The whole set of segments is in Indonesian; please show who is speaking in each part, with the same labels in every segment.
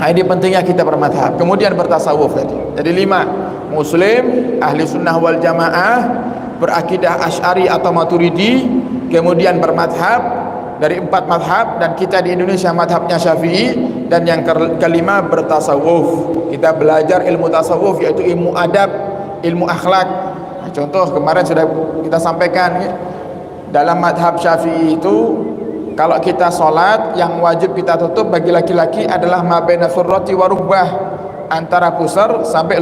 Speaker 1: Ini pentingnya kita bermadhab. Kemudian bertasawuf tadi. Jadi 5, Muslim, ahli sunnah wal jamaah, berakidah Asy'ari atau Maturidi, kemudian bermadhab dari 4 madhab, dan kita di Indonesia madhabnya Syafi'i. Dan yang kelima bertasawuf. Kita belajar ilmu tasawuf, yaitu ilmu adab, ilmu akhlak. Nah, contoh kemarin sudah kita sampaikan ya. Dalam madhab Syafi'i itu, kalau kita sholat, yang wajib kita tutup bagi laki-laki adalah ma baina surrati wa rukbah, antara pusar sampai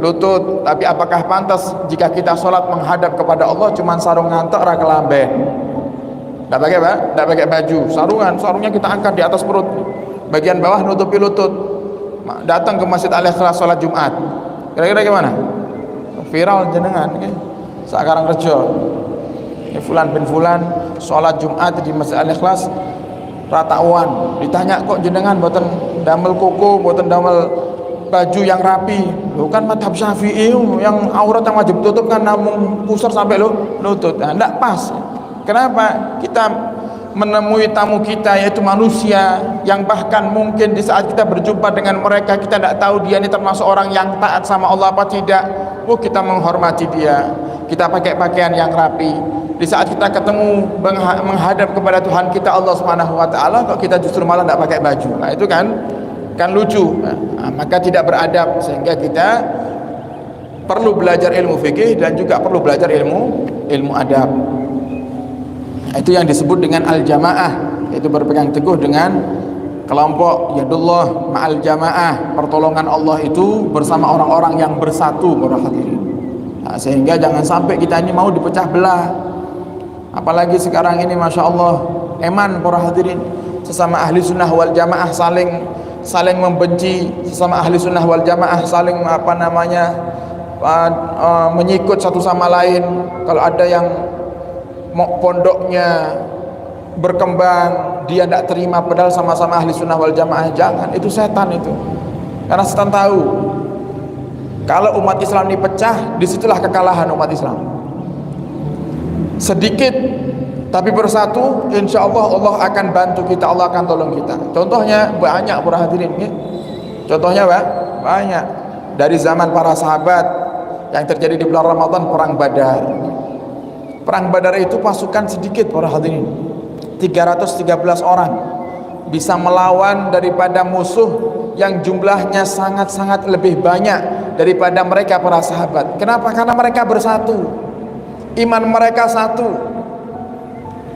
Speaker 1: lutut. Tapi apakah pantas jika kita sholat menghadap kepada Allah cuman sarung ngantek ra kelamben? Tidak pakai apa? Tidak pakai baju, sarungnya kita angkat di atas perut, bagian bawah nutupi lutut. Datang ke Masjid Al-Ikhlas sholat Jumat, kira-kira gimana? Viral jenengan ya? Sekarang rejo Fulan bin Fulan sholat Jumat di Masjid Al-Ikhlas ratawan. Ditanya, kok jenengan boten damel kuku, boten damel baju yang rapi? Bukan madhab Syafi'i yang aurat yang wajib tutup kan namun pusar sampai lutut. Nah, tidak pas. Kenapa? Kita menemui tamu kita, yaitu manusia, yang bahkan mungkin di saat kita berjumpa dengan mereka, kita tidak tahu dia ini termasuk orang yang taat sama Allah apa tidak. Kita menghormati dia, kita pakai pakaian yang rapi. Di saat kita ketemu menghadap kepada Tuhan kita Allah Subhanahu wa taala, kok kita justru malah tidak pakai baju. Nah, itu kan lucu. Nah, maka tidak beradab, sehingga kita perlu belajar ilmu fikih dan juga perlu belajar ilmu adab. Itu yang disebut dengan al-jamaah, yaitu berpegang teguh dengan kelompok yadullah ma'al jamaah, pertolongan Allah itu bersama orang-orang yang bersatu, para hadirin. Nah, sehingga jangan sampai kita ini mau dipecah belah. Apalagi sekarang ini, masya Allah, eman para hadirin, sesama ahli sunnah wal jamaah saling membenci, sesama ahli sunnah wal jamaah saling menyikut satu sama lain. Kalau ada yang mau pondoknya berkembang, dia tidak terima padahal sama-sama ahli sunnah wal jamaah, jangan, itu setan itu. Karena setan tahu kalau umat Islam ini pecah, disitulah kekalahan umat Islam. Sedikit tapi bersatu, insya Allah Allah akan bantu kita, Allah akan tolong kita. Contohnya banyak para hadirin ya. Contohnya banyak. Dari zaman para sahabat yang terjadi di bulan Ramadan, perang Badar. Perang Badar itu pasukan sedikit para hadirin, 313 orang bisa melawan daripada musuh yang jumlahnya sangat-sangat lebih banyak daripada mereka para sahabat. Kenapa? Karena mereka bersatu, iman mereka satu,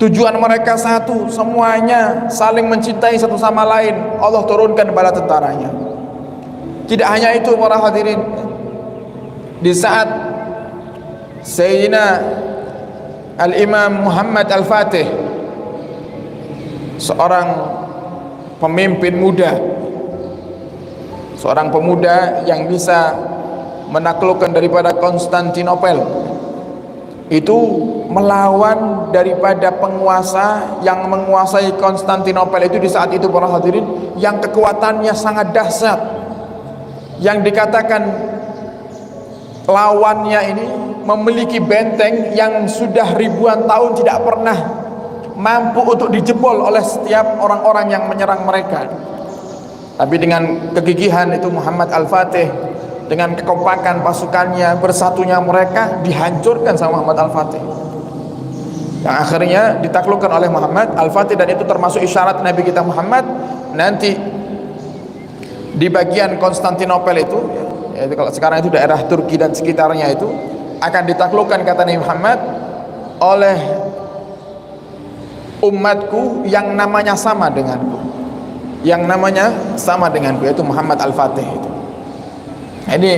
Speaker 1: tujuan mereka satu, semuanya saling mencintai satu sama lain. Allah turunkan bala tentaranya. Tidak hanya itu para hadirin, di saat Sayyidina Al-Imam Muhammad Al-Fatih, seorang pemimpin muda, seorang pemuda yang bisa menaklukkan daripada Konstantinopel, itu melawan daripada penguasa yang menguasai Konstantinopel itu di saat itu para hadirin, yang kekuatannya sangat dahsyat, yang dikatakan lawannya ini memiliki benteng yang sudah ribuan tahun tidak pernah mampu untuk dijebol oleh setiap orang-orang yang menyerang mereka. Tapi dengan kegigihan itu Muhammad Al-Fatih, dengan kekompakan pasukannya, bersatunya mereka, dihancurkan sama Muhammad Al-Fatih, yang akhirnya ditaklukkan oleh Muhammad Al-Fatih. Dan itu termasuk isyarat Nabi kita Muhammad nanti di bagian Konstantinopel itu, yaitu kalau sekarang itu daerah Turki dan sekitarnya, itu akan ditaklukkan, kata Nabi Muhammad, oleh umatku yang namanya sama denganku, yaitu Muhammad Al-Fatih itu. Ini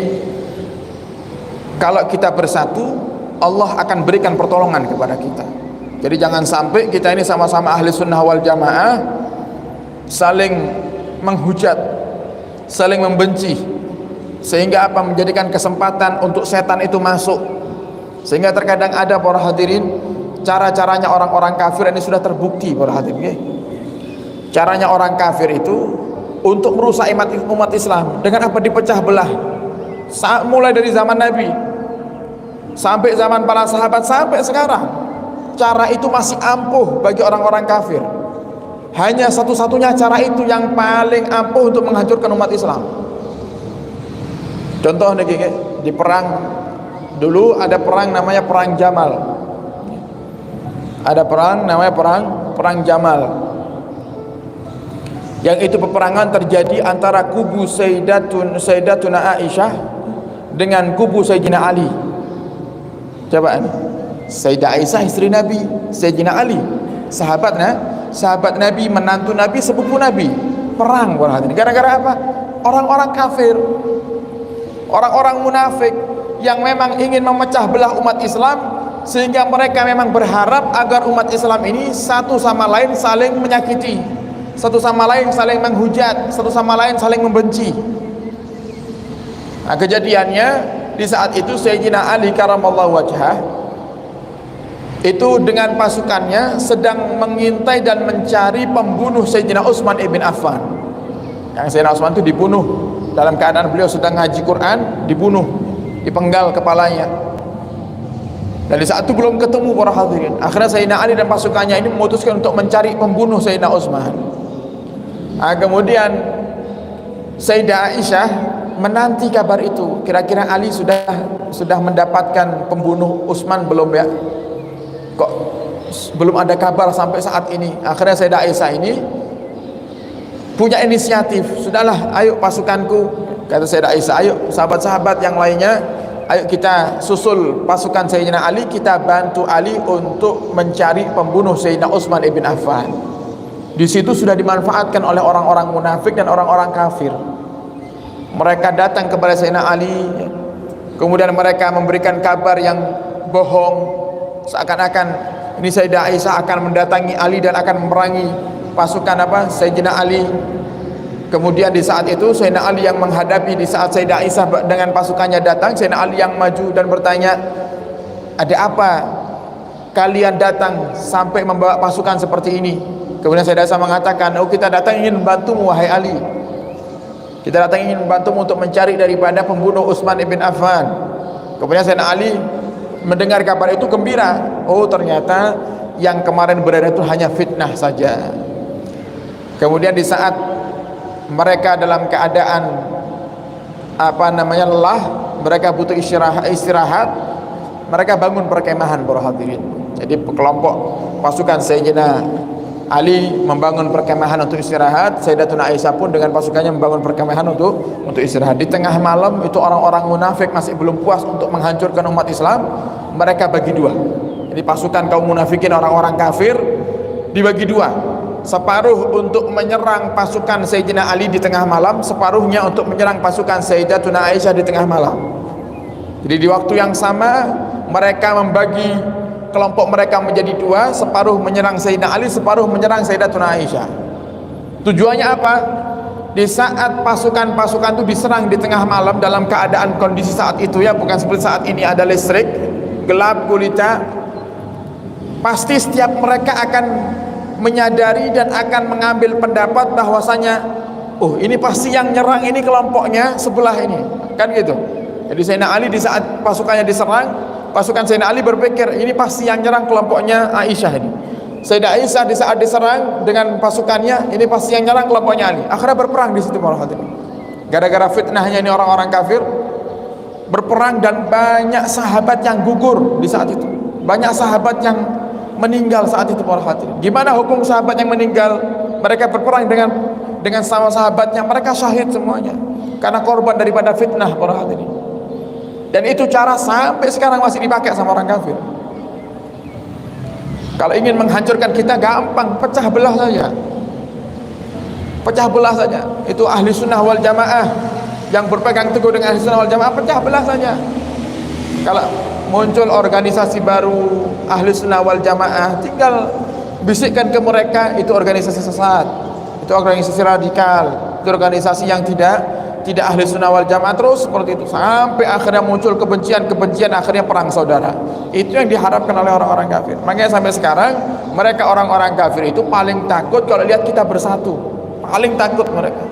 Speaker 1: kalau kita bersatu, Allah akan berikan pertolongan kepada kita. Jadi jangan sampai kita ini sama-sama ahli sunnah wal jamaah saling menghujat, saling membenci, sehingga apa, menjadikan kesempatan untuk setan itu masuk. Sehingga terkadang ada para hadirin, cara-caranya orang-orang kafir ini sudah terbukti para hadirin ya. Caranya orang kafir itu untuk merusak umat Islam dengan apa? Dipecah belah. Mulai dari zaman Nabi sampai zaman para sahabat sampai sekarang, cara itu masih ampuh bagi orang-orang kafir. Hanya satu-satunya cara itu yang paling ampuh untuk menghancurkan umat Islam. Contoh nih, di perang dulu ada perang namanya perang Jamal. Ada perang namanya perang Jamal. Yang itu peperangan terjadi antara kubu Sayyidatuna Aisyah dengan kubu Sayyidina Ali. Coba ini, Sayyidah Aisyah istri Nabi, Sayyidina Ali sahabat Nabi, menantu Nabi, sepupu Nabi, perang gara-gara apa? Orang-orang kafir, orang-orang munafik yang memang ingin memecah belah umat Islam, sehingga mereka memang berharap agar umat Islam ini satu sama lain saling menyakiti, satu sama lain saling menghujat, satu sama lain saling membenci. Nah, kejadiannya di saat itu Sayyidina Ali karamallahu wajhah itu dengan pasukannya sedang mengintai dan mencari pembunuh Sayyidina Utsman ibn Affan. Yang Sayyidina Utsman itu dibunuh dalam keadaan beliau sedang ngaji Quran, dibunuh, dipenggal kepalanya. Dan di saat itu belum ketemu para hadirin. Akhirnya Sayyidina Ali dan pasukannya ini memutuskan untuk mencari pembunuh Sayyidina Utsman. Nah, kemudian Sayyidah Aisyah menanti kabar itu. Kira-kira Ali sudah mendapatkan pembunuh Utsman belum ya? Kok belum ada kabar sampai saat ini. Akhirnya Sayyidah Aisyah ini punya inisiatif. Sudahlah, ayo pasukanku, kata Sayyidah Aisyah, ayo sahabat-sahabat yang lainnya, ayo kita susul pasukan Sayyidina Ali, kita bantu Ali untuk mencari pembunuh Sayyidina Utsman ibn Affan. Di situ sudah dimanfaatkan oleh orang-orang munafik dan orang-orang kafir. Mereka datang kepada Sayyidina Ali, kemudian mereka memberikan kabar yang bohong, seakan-akan ini Sayyidah Aisyah akan mendatangi Ali dan akan memerangi pasukan Sayyidina Ali. Kemudian di saat itu Sayyidina Ali yang menghadapi, di saat Sayyidah Aisyah dengan pasukannya datang, Sayyidina Ali yang maju dan bertanya, ada apa kalian datang sampai membawa pasukan seperti ini? Kemudian Sayyidah Aisyah mengatakan, oh, kita datang ingin membantumu wahai Ali, kita datang ingin membantumu untuk mencari daripada pembunuh Utsman ibn Affan. Kemudian Sayyidina Ali mendengar kabar itu gembira. Oh, ternyata yang kemarin berada itu hanya fitnah saja. Kemudian di saat mereka dalam keadaan lelah, mereka butuh istirahat, mereka bangun perkemahan para hadirin. Jadi kelompok pasukan Sayyidina Ali membangun perkemahan untuk istirahat. Sayyidatuna Aisyah pun dengan pasukannya membangun perkemahan untuk istirahat. Di tengah malam itu orang-orang munafik masih belum puas untuk menghancurkan umat Islam. Mereka bagi dua. Jadi pasukan kaum munafikin, orang-orang kafir, dibagi dua. Separuh untuk menyerang pasukan Sayyidina Ali di tengah malam, separuhnya untuk menyerang pasukan Sayyidatuna Aisyah di tengah malam. Jadi di waktu yang sama mereka membagi kelompok mereka menjadi dua, separuh menyerang Sayyidina Ali, separuh menyerang Sayyidatuna Aisyah. Tujuannya apa? Di saat pasukan-pasukan itu diserang di tengah malam dalam keadaan kondisi saat itu, ya bukan seperti saat ini ada listrik, gelap gulita, pasti setiap mereka akan menyadari dan akan mengambil pendapat bahwasanya, oh, ini pasti yang nyerang ini kelompoknya sebelah ini, kan gitu. Jadi Sayyidina Ali di saat pasukannya diserang, pasukan Sayyidina Ali berpikir ini pasti yang nyerang kelompoknya Aisyah ini. Sayyidah Aisyah di saat diserang dengan pasukannya, ini pasti yang nyerang kelompoknya Ali. Akhirnya berperang di situ para hadirin. Gara-gara fitnahnya ini orang-orang kafir berperang, dan banyak sahabat yang gugur di saat itu. Banyak sahabat yang meninggal saat itu para hadirin. Gimana hukum sahabat yang meninggal? Mereka berperang dengan sama sahabatnya, mereka syahid semuanya karena korban daripada fitnah para hadirin. Dan itu cara sampai sekarang masih dipakai sama orang kafir. Kalau ingin menghancurkan kita gampang, pecah belah saja. Pecah belah saja. Itu ahli sunnah wal jamaah yang berpegang teguh dengan ahli sunnah wal jamaah, pecah belah saja. Kalau muncul organisasi baru ahli sunnah wal jamaah, tinggal bisikkan ke mereka, itu organisasi sesat, itu organisasi radikal, itu organisasi yang tidak ahli sunnah wal jamaah, terus seperti itu sampai akhirnya muncul kebencian, akhirnya perang saudara. Itu yang diharapkan oleh orang-orang kafir. Makanya sampai sekarang mereka orang-orang kafir itu paling takut kalau lihat kita bersatu, paling takut mereka.